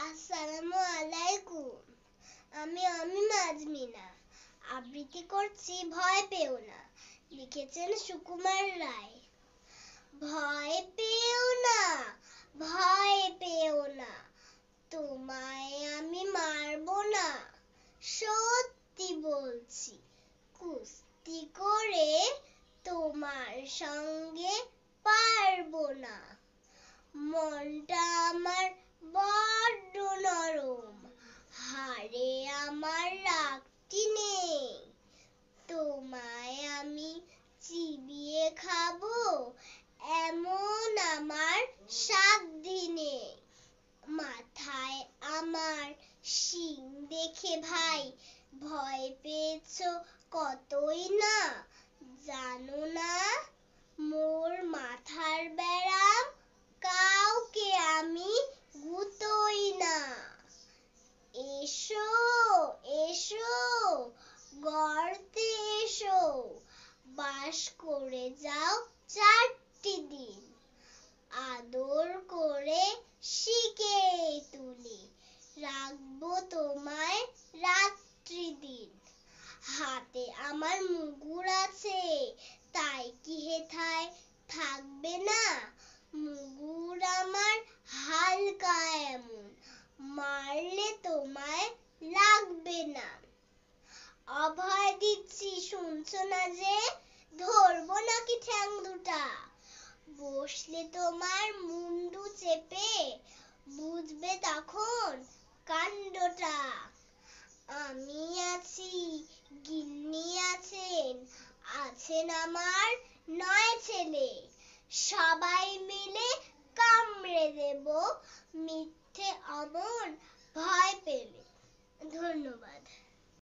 আসসালামু আলাইকুম। আমি আজমিনা। আবৃত্তি করছি ভয় পেও না। লিখেছেন সুকুমার রায়। ভয় পেও না, ভয় পেও না, তোমায় আমি মারবো না। সত্যি বলছি, কুস্তি করে তোমার সঙ্গে পারবো না। মনটা আমার বড্ড নরম, হাড়ে আমার রাগটি নেই। তোমায় আমি চিবিয়ে খাবো এমন আমার সাধ্যি নেই। মাথায় আমার শিং দেখে ভাই ভয় পেয়েছো কতই না। জানো না মোর মাথার ব্যারাম, কাউকে আমি গুতোই না। এসো এসো গর্তে এসো, বাস করে যাও 4টি দিন। আদর করে শিকে তুলি, রাখবো তোমায় রাত্রি দিন। হাতে আমার মুগুর আছে, তাই কি হেথায় থাকবে না। মুগুর আমার হালকা এমন, মারলে তোমায় লাগবে না। অভয় দিচ্ছি শুনছো না যে, ধরবো নাকি ঠ্যাং দুটা। বসলে তোমার মুন্ডু চেপে, বুঝবে তখন কাণ্ডটা। আমি আছি, গিন্নি আছেন, আছেন আমার 9 ছেলে। সবাই মিলে কামড়ে দেব মিথ্যে অমন ভয় পেলে। ধন্যবাদ।